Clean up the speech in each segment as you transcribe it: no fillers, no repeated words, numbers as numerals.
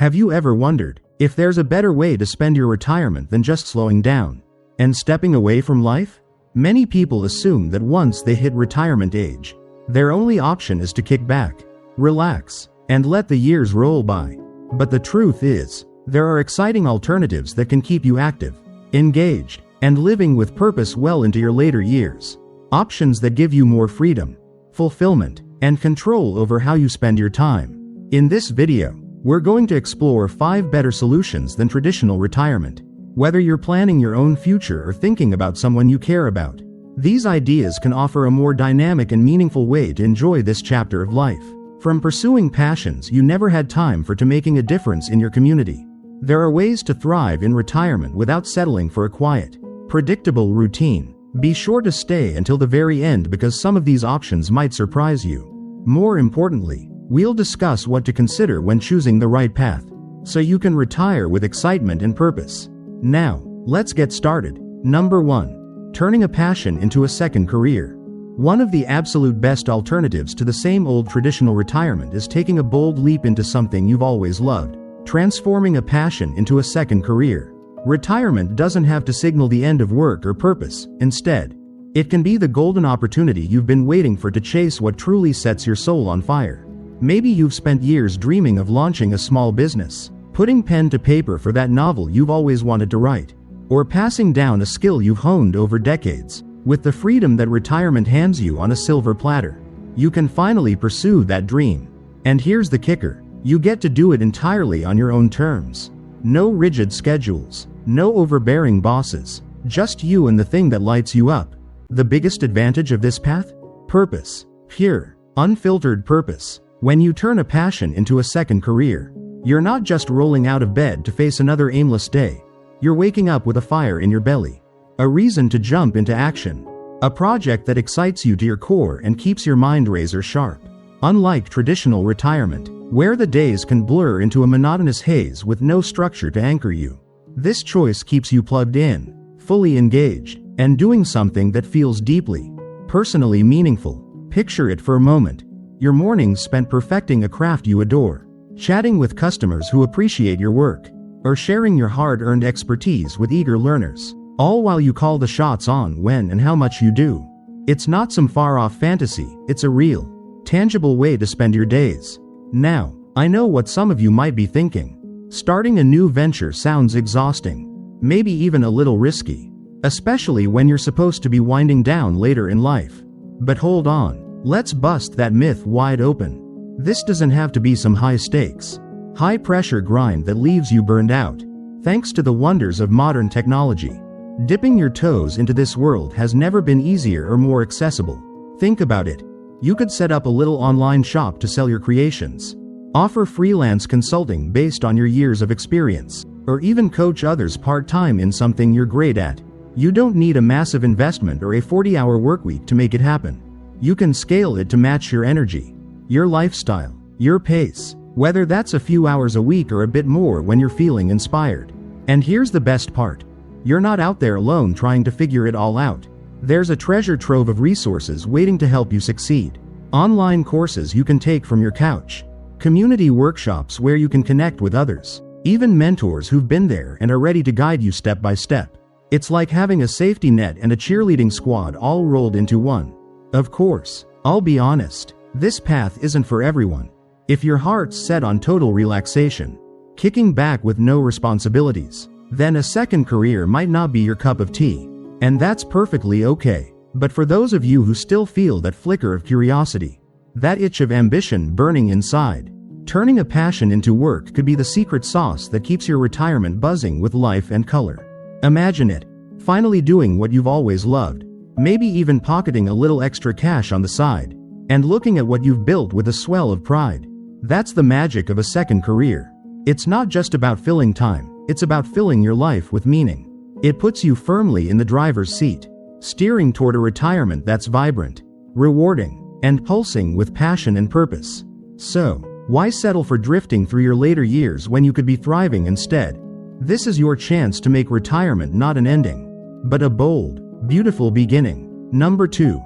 Have you ever wondered if there's a better way to spend your retirement than just slowing down and stepping away from life? Many people assume that once they hit retirement age, their only option is to kick back, relax, and let the years roll by. But the truth is, there are exciting alternatives that can keep you active, engaged, and living with purpose well into your later years. Options that give you more freedom, fulfillment, and control over how you spend your time. In this video, we're going to explore 5 better solutions than traditional retirement. Whether you're planning your own future or thinking about someone you care about, these ideas can offer a more dynamic and meaningful way to enjoy this chapter of life. From pursuing passions you never had time for to making a difference in your community, there are ways to thrive in retirement without settling for a quiet, predictable routine. Be sure to stay until the very end because some of these options might surprise you. More importantly, we'll discuss what to consider when choosing the right path, so you can retire with excitement and purpose. Now, let's get started. Number 1. Turning a passion into a second career. One of the absolute best alternatives to the same old traditional retirement is taking a bold leap into something you've always loved, transforming a passion into a second career. Retirement doesn't have to signal the end of work or purpose. Instead, it can be the golden opportunity you've been waiting for to chase what truly sets your soul on fire. Maybe you've spent years dreaming of launching a small business, putting pen to paper for that novel you've always wanted to write, or passing down a skill you've honed over decades. With the freedom that retirement hands you on a silver platter, you can finally pursue that dream. And here's the kicker: you get to do it entirely on your own terms. No rigid schedules, no overbearing bosses, just you and the thing that lights you up. The biggest advantage of this path? Purpose. Pure, unfiltered purpose. When you turn a passion into a second career, you're not just rolling out of bed to face another aimless day. You're waking up with a fire in your belly, a reason to jump into action, a project that excites you to your core and keeps your mind razor sharp. Unlike traditional retirement, where the days can blur into a monotonous haze with no structure to anchor you, this choice keeps you plugged in, fully engaged, and doing something that feels deeply, personally meaningful. Picture it for a moment. Your mornings spent perfecting a craft you adore, chatting with customers who appreciate your work, or sharing your hard-earned expertise with eager learners, all while you call the shots on when and how much you do. It's not some far-off fantasy, it's a real, tangible way to spend your days. Now, I know what some of you might be thinking. Starting a new venture sounds exhausting, maybe even a little risky, especially when you're supposed to be winding down later in life. But hold on. Let's bust that myth wide open. This doesn't have to be some high-stakes, high-pressure grind that leaves you burned out. Thanks to the wonders of modern technology, dipping your toes into this world has never been easier or more accessible. Think about it. You could set up a little online shop to sell your creations, offer freelance consulting based on your years of experience, or even coach others part-time in something you're great at. You don't need a massive investment or a 40-hour workweek to make it happen. You can scale it to match your energy, your lifestyle, your pace, whether that's a few hours a week or a bit more when you're feeling inspired. And here's the best part. You're not out there alone trying to figure it all out. There's a treasure trove of resources waiting to help you succeed. Online courses you can take from your couch, community workshops where you can connect with others, even mentors who've been there and are ready to guide you step by step. It's like having a safety net and a cheerleading squad all rolled into one. Of course, I'll be honest, this path isn't for everyone. If your heart's set on total relaxation, kicking back with no responsibilities, then a second career might not be your cup of tea. And that's perfectly okay. But for those of you who still feel that flicker of curiosity, that itch of ambition burning inside, turning a passion into work could be the secret sauce that keeps your retirement buzzing with life and color. Imagine it, finally doing what you've always loved, maybe even pocketing a little extra cash on the side, and looking at what you've built with a swell of pride. That's the magic of a second career. It's not just about filling time, it's about filling your life with meaning. It puts you firmly in the driver's seat, steering toward a retirement that's vibrant, rewarding, and pulsing with passion and purpose. So, why settle for drifting through your later years when you could be thriving instead? This is your chance to make retirement not an ending, but a bold, beautiful beginning. Number 2.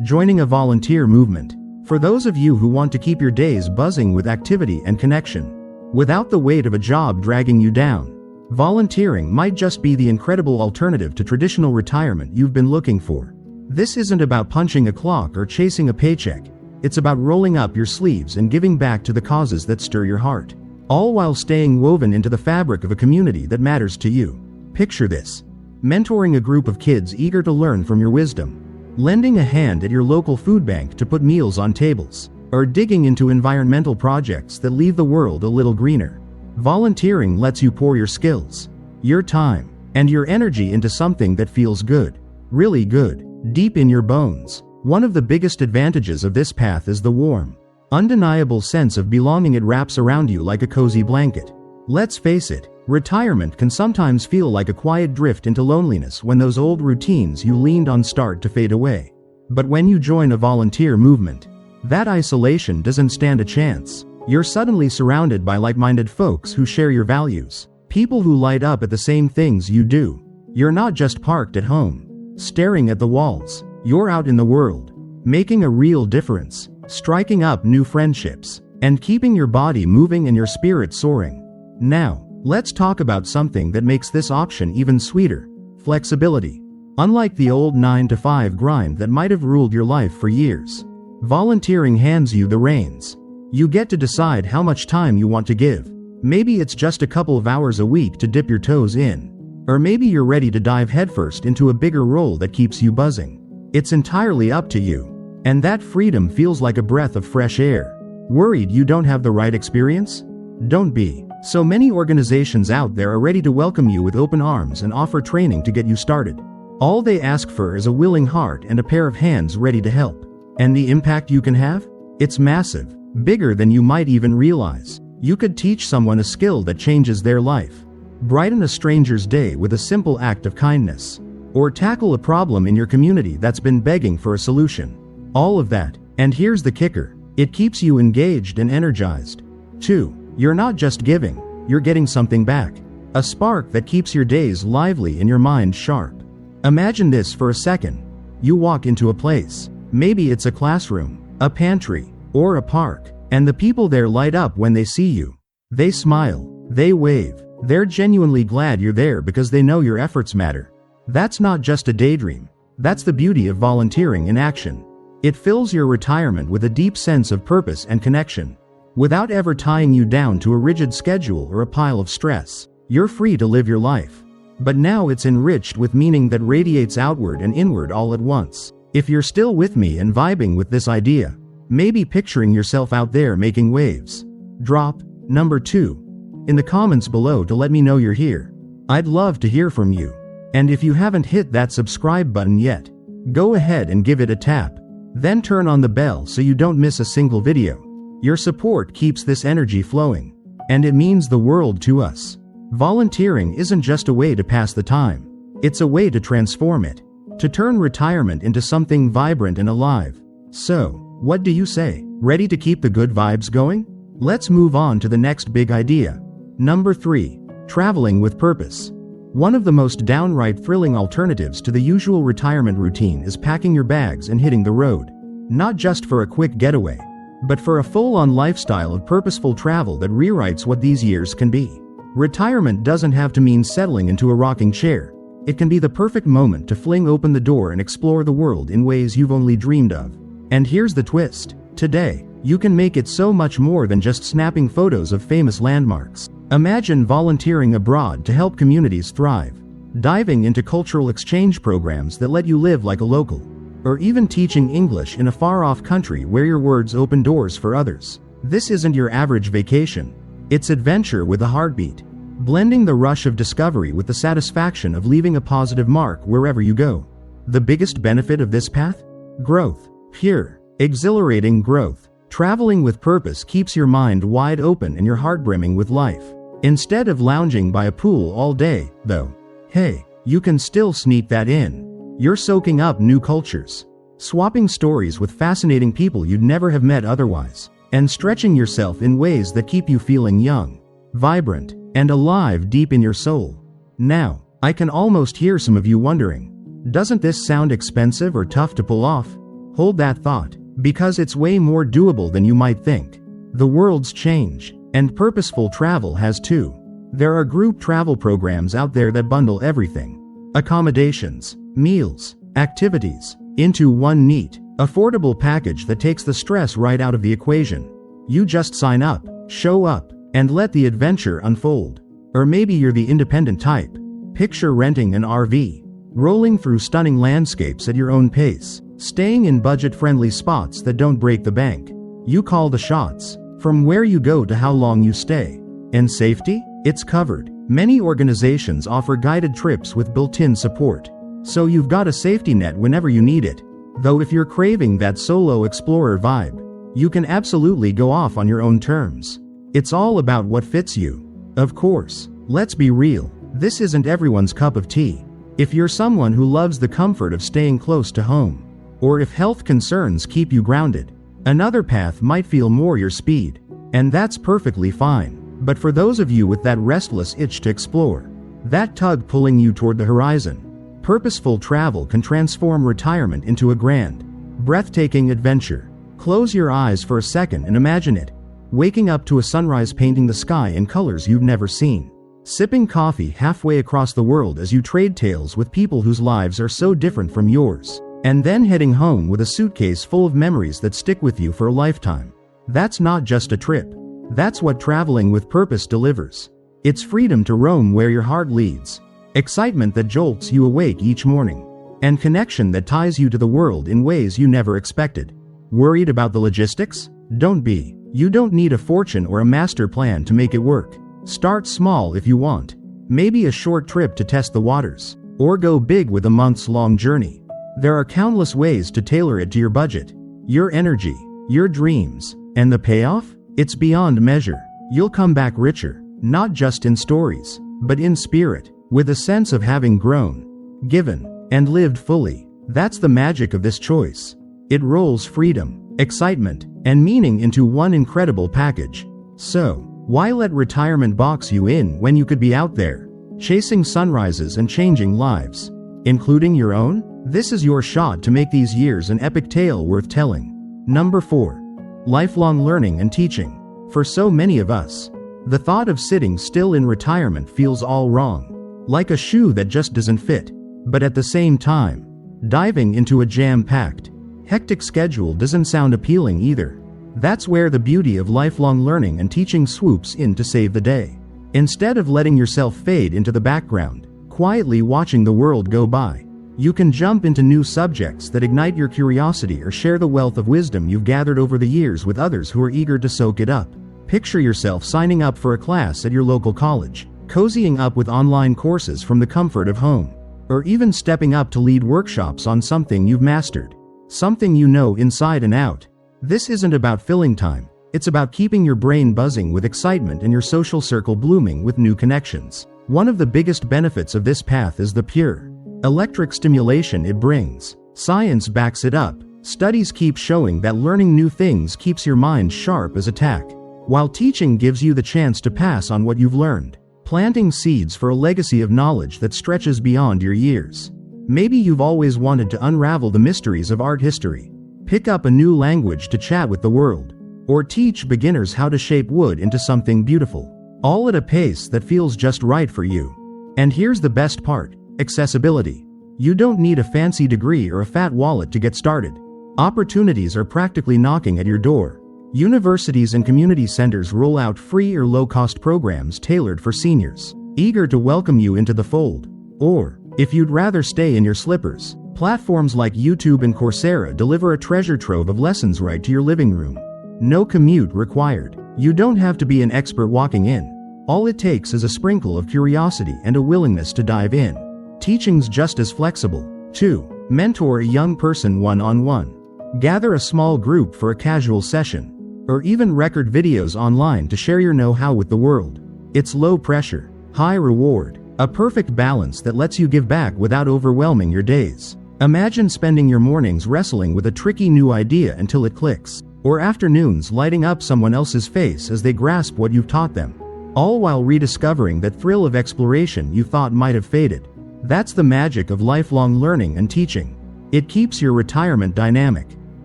Joining a volunteer movement. For those of you who want to keep your days buzzing with activity and connection, without the weight of a job dragging you down. Volunteering might just be the incredible alternative to traditional retirement you've been looking for. This isn't about punching a clock or chasing a paycheck. It's about rolling up your sleeves and giving back to the causes that stir your heart, all while staying woven into the fabric of a community that matters to you. Picture this: mentoring a group of kids eager to learn from your wisdom, lending a hand at your local food bank to put meals on tables, or digging into environmental projects that leave the world a little greener. Volunteering lets you pour your skills, your time, and your energy into something that feels good, really good, deep in your bones. One of the biggest advantages of this path is the warm, undeniable sense of belonging it wraps around you like a cozy blanket. Let's face it, retirement can sometimes feel like a quiet drift into loneliness when those old routines you leaned on start to fade away. But when you join a volunteer movement, that isolation doesn't stand a chance. You're suddenly surrounded by like-minded folks who share your values, people who light up at the same things you do. You're not just parked at home, staring at the walls. You're out in the world, making a real difference, striking up new friendships, and keeping your body moving and your spirit soaring. Now, let's talk about something that makes this option even sweeter: flexibility. Unlike the old 9-to-5 grind that might have ruled your life for years, volunteering hands you the reins. You get to decide how much time you want to give. Maybe it's just a couple of hours a week to dip your toes in, or maybe you're ready to dive headfirst into a bigger role that keeps you buzzing. It's entirely up to you, and that freedom feels like a breath of fresh air. Worried you don't have the right experience? Don't be. So many organizations out there are ready to welcome you with open arms and offer training to get you started. All they ask for is a willing heart and a pair of hands ready to help. And the impact you can have? It's massive. Bigger than you might even realize. You could teach someone a skill that changes their life, brighten a stranger's day with a simple act of kindness, or tackle a problem in your community that's been begging for a solution. All of that, and here's the kicker, it keeps you engaged and energized. 2. You're not just giving, you're getting something back. A spark that keeps your days lively and your mind sharp. Imagine this for a second. You walk into a place. Maybe it's a classroom, a pantry, or a park, and the people there light up when they see you. They smile, they wave, they're genuinely glad you're there because they know your efforts matter. That's not just a daydream. That's the beauty of volunteering in action. It fills your retirement with a deep sense of purpose and connection. Without ever tying you down to a rigid schedule or a pile of stress, you're free to live your life. But now it's enriched with meaning that radiates outward and inward all at once. If you're still with me and vibing with this idea, maybe picturing yourself out there making waves, drop number 2 in the comments below to let me know you're here. I'd love to hear from you. And if you haven't hit that subscribe button yet, go ahead and give it a tap. Then turn on the bell so you don't miss a single video. Your support keeps this energy flowing, and it means the world to us. Volunteering isn't just a way to pass the time. It's a way to transform it, to turn retirement into something vibrant and alive. So, what do you say? Ready to keep the good vibes going? Let's move on to the next big idea. Number 3. Traveling with purpose. One of the most downright thrilling alternatives to the usual retirement routine is packing your bags and hitting the road. Not just for a quick getaway, but for a full-on lifestyle of purposeful travel that rewrites what these years can be. Retirement doesn't have to mean settling into a rocking chair. It can be the perfect moment to fling open the door and explore the world in ways you've only dreamed of. And here's the twist. Today, you can make it so much more than just snapping photos of famous landmarks. Imagine volunteering abroad to help communities thrive, diving into cultural exchange programs that let you live like a local, or even teaching English in a far-off country where your words open doors for others. This isn't your average vacation. It's adventure with a heartbeat, blending the rush of discovery with the satisfaction of leaving a positive mark wherever you go. The biggest benefit of this path? Growth. Pure, exhilarating growth. Traveling with purpose keeps your mind wide open and your heart brimming with life. Instead of lounging by a pool all day, though, hey, you can still sneak that in. You're soaking up new cultures, swapping stories with fascinating people you'd never have met otherwise, and stretching yourself in ways that keep you feeling young, vibrant, and alive deep in your soul. Now, I can almost hear some of you wondering, doesn't this sound expensive or tough to pull off? Hold that thought, because it's way more doable than you might think. The world's changed. And purposeful travel has too. There are group travel programs out there that bundle everything: accommodations, meals, activities, into one neat, affordable package that takes the stress right out of the equation. You just sign up, show up, and let the adventure unfold. Or maybe you're the independent type. Picture renting an RV, rolling through stunning landscapes at your own pace, staying in budget-friendly spots that don't break the bank. You call the shots, from where you go to how long you stay. And safety? It's covered. Many organizations offer guided trips with built-in support, so you've got a safety net whenever you need it. Though if you're craving that solo explorer vibe, you can absolutely go off on your own terms. It's all about what fits you. Of course, let's be real, this isn't everyone's cup of tea. If you're someone who loves the comfort of staying close to home, or if health concerns keep you grounded, another path might feel more your speed. And that's perfectly fine. But for those of you with that restless itch to explore, that tug pulling you toward the horizon, purposeful travel can transform retirement into a grand, breathtaking adventure. Close your eyes for a second and imagine it. Waking up to a sunrise painting the sky in colors you've never seen. Sipping coffee halfway across the world as you trade tales with people whose lives are so different from yours. And then heading home with a suitcase full of memories that stick with you for a lifetime. That's not just a trip. That's what traveling with purpose delivers. It's freedom to roam where your heart leads. Excitement that jolts you awake each morning. And connection that ties you to the world in ways you never expected. Worried about the logistics? Don't be. You don't need a fortune or a master plan to make it work. Start small if you want. Maybe a short trip to test the waters. Or go big with a months-long journey. There are countless ways to tailor it to your budget, your energy, your dreams. And the payoff? It's beyond measure. You'll come back richer, not just in stories, but in spirit, with a sense of having grown, given, and lived fully. That's the magic of this choice. It rolls freedom, excitement, and meaning into one incredible package. So, why let retirement box you in when you could be out there, chasing sunrises and changing lives, including your own? This is your shot to make these years an epic tale worth telling. Number 4. Lifelong learning and teaching. For so many of us, the thought of sitting still in retirement feels all wrong, like a shoe that just doesn't fit. But at the same time, diving into a jam-packed, hectic schedule doesn't sound appealing either. That's where the beauty of lifelong learning and teaching swoops in to save the day. Instead of letting yourself fade into the background, quietly watching the world go by, you can jump into new subjects that ignite your curiosity or share the wealth of wisdom you've gathered over the years with others who are eager to soak it up. Picture yourself signing up for a class at your local college, cozying up with online courses from the comfort of home, or even stepping up to lead workshops on something you've mastered, something you know inside and out. This isn't about filling time, it's about keeping your brain buzzing with excitement and your social circle blooming with new connections. One of the biggest benefits of this path is the pure, electric stimulation it brings. Science backs it up. Studies keep showing that learning new things keeps your mind sharp as a tack, while teaching gives you the chance to pass on what you've learned, planting seeds for a legacy of knowledge that stretches beyond your years. Maybe you've always wanted to unravel the mysteries of art history, pick up a new language to chat with the world, or teach beginners how to shape wood into something beautiful, all at a pace that feels just right for you. And here's the best part. Accessibility. You don't need a fancy degree or a fat wallet to get started. Opportunities are practically knocking at your door. Universities and community centers roll out free or low-cost programs tailored for seniors, eager to welcome you into the fold. Or, if you'd rather stay in your slippers, platforms like YouTube and Coursera deliver a treasure trove of lessons right to your living room. No commute required. You don't have to be an expert walking in. All it takes is a sprinkle of curiosity and a willingness to dive in. Teaching's just as flexible. 2. Mentor a young person one-on-one. Gather a small group for a casual session, or even record videos online to share your know-how with the world. It's low pressure, high reward, a perfect balance that lets you give back without overwhelming your days. Imagine spending your mornings wrestling with a tricky new idea until it clicks, or afternoons lighting up someone else's face as they grasp what you've taught them, all while rediscovering that thrill of exploration you thought might have faded. That's the magic of lifelong learning and teaching. It keeps your retirement dynamic,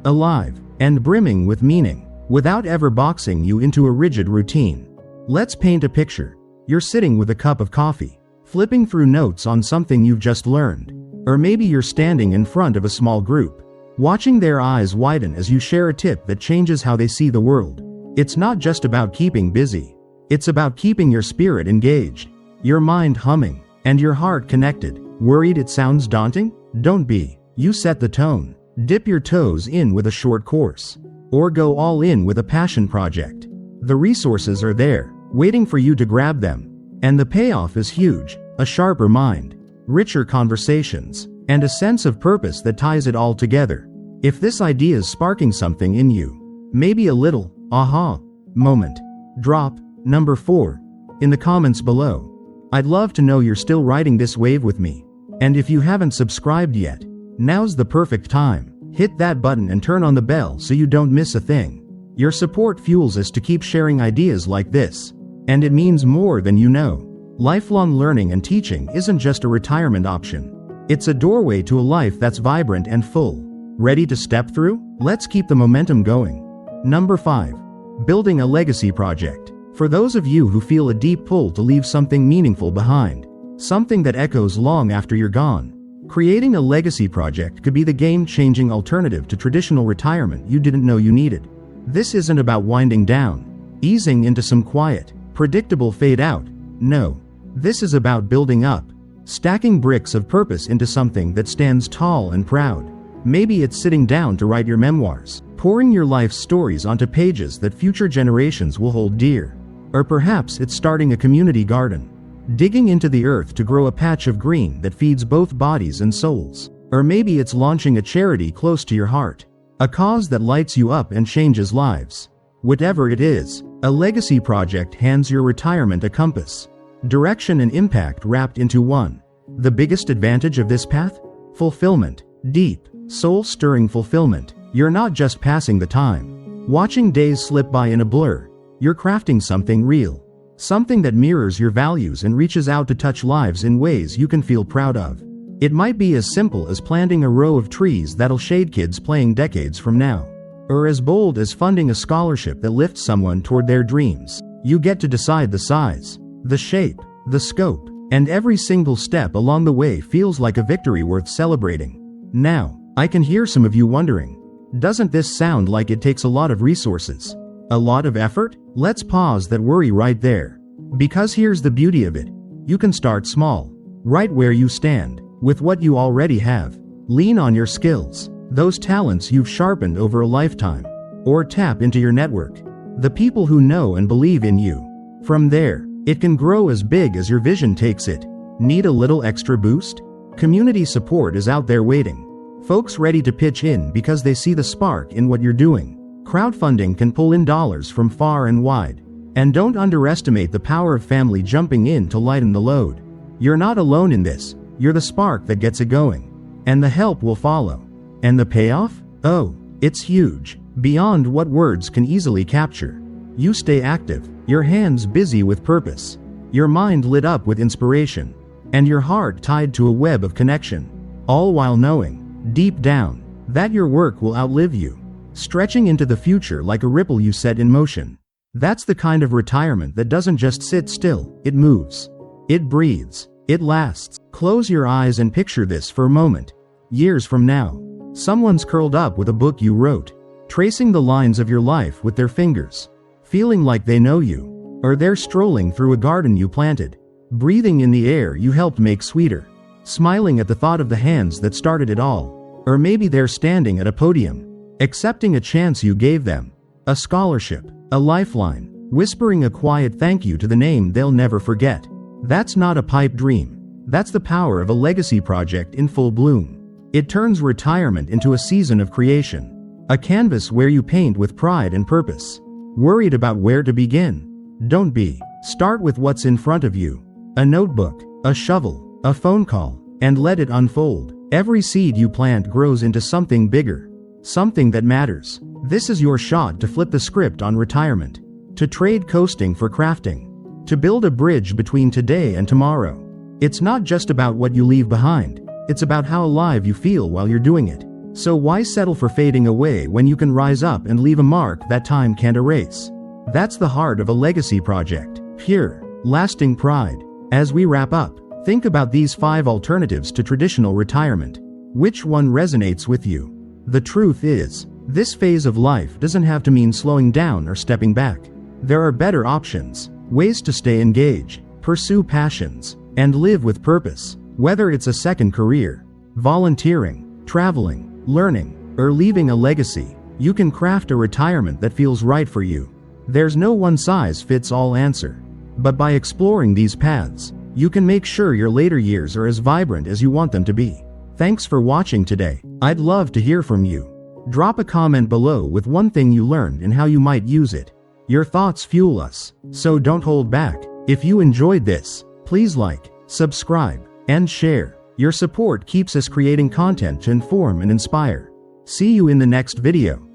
alive, and brimming with meaning, without ever boxing you into a rigid routine. Let's paint a picture. You're sitting with a cup of coffee, flipping through notes on something you've just learned. Or maybe you're standing in front of a small group, watching their eyes widen as you share a tip that changes how they see the world. It's not just about keeping busy. It's about keeping your spirit engaged, your mind humming, and your heart connected. Worried it sounds daunting? Don't be. You set the tone. Dip your toes in with a short course, or go all in with a passion project. The resources are there, waiting for you to grab them. And the payoff is huge: a sharper mind, richer conversations, and a sense of purpose that ties it all together. If this idea is sparking something in you, maybe a little aha moment, drop number 4 in the comments below. I'd love to know you're still riding this wave with me. And if you haven't subscribed yet, now's the perfect time. Hit that button and turn on the bell so you don't miss a thing. Your support fuels us to keep sharing ideas like this. And it means more than you know. Lifelong learning and teaching isn't just a retirement option. It's a doorway to a life that's vibrant and full. Ready to step through? Let's keep the momentum going. Number 5. Building a legacy project. For those of you who feel a deep pull to leave something meaningful behind, something that echoes long after you're gone, creating a legacy project could be the game-changing alternative to traditional retirement you didn't know you needed. This isn't about winding down, easing into some quiet, predictable fade out. No. This is about building up, stacking bricks of purpose into something that stands tall and proud. Maybe it's sitting down to write your memoirs, pouring your life's stories onto pages that future generations will hold dear. Or perhaps it's starting a community garden, digging into the earth to grow a patch of green that feeds both bodies and souls. Or maybe it's launching a charity close to your heart, a cause that lights you up and changes lives. Whatever it is, a legacy project hands your retirement a compass, direction and impact wrapped into one. The biggest advantage of this path? Fulfillment. Deep, soul-stirring fulfillment. You're not just passing the time, watching days slip by in a blur. You're crafting something real, something that mirrors your values and reaches out to touch lives in ways you can feel proud of. It might be as simple as planting a row of trees that'll shade kids playing decades from now, or as bold as funding a scholarship that lifts someone toward their dreams. You get to decide the size, the shape, the scope, and every single step along the way feels like a victory worth celebrating. Now, I can hear some of you wondering, doesn't this sound like it takes a lot of resources? A lot of effort? Let's pause that worry right there. Because here's the beauty of it. You can start small, right where you stand, with what you already have. Lean on your skills, those talents you've sharpened over a lifetime. Or tap into your network, the people who know and believe in you. From there, it can grow as big as your vision takes it. Need a little extra boost? Community support is out there waiting. Folks ready to pitch in because they see the spark in what you're doing. Crowdfunding can pull in dollars from far and wide. And don't underestimate the power of family jumping in to lighten the load. You're not alone in this. You're the spark that gets it going. And the help will follow. And the payoff? Oh, it's huge. Beyond what words can easily capture. You stay active, your hands busy with purpose, your mind lit up with inspiration, and your heart tied to a web of connection. All while knowing, deep down, that your work will outlive you, stretching into the future like a ripple you set in motion. That's the kind of retirement that doesn't just sit still, it moves. It breathes. It lasts. Close your eyes and picture this for a moment. Years from now, someone's curled up with a book you wrote, tracing the lines of your life with their fingers, feeling like they know you. Or they're strolling through a garden you planted, breathing in the air you helped make sweeter, smiling at the thought of the hands that started it all. Or maybe they're standing at a podium, accepting a chance you gave them, a scholarship, a lifeline, whispering a quiet thank you to the name they'll never forget. That's not a pipe dream. That's the power of a legacy project in full bloom. It turns retirement into a season of creation, a canvas where you paint with pride and purpose. Worried about where to begin? Don't be. Start with what's in front of you. A notebook, a shovel, a phone call, and let it unfold. Every seed you plant grows into something bigger, something that matters. This is your shot to flip the script on retirement, to trade coasting for crafting, to build a bridge between today and tomorrow. It's not just about what you leave behind, it's about how alive you feel while you're doing it. So why settle for fading away when you can rise up and leave a mark that time can't erase? That's the heart of a legacy project. Pure, lasting pride. As we wrap up, think about these 5 alternatives to traditional retirement. Which one resonates with you? The truth is, this phase of life doesn't have to mean slowing down or stepping back. There are better options, ways to stay engaged, pursue passions, and live with purpose. Whether it's a second career, volunteering, traveling, learning, or leaving a legacy, you can craft a retirement that feels right for you. There's no one-size-fits-all answer. But by exploring these paths, you can make sure your later years are as vibrant as you want them to be. Thanks for watching today. I'd love to hear from you. Drop a comment below with one thing you learned and how you might use it. Your thoughts fuel us, so don't hold back. If you enjoyed this, please like, subscribe, and share. Your support keeps us creating content to inform and inspire. See you in the next video.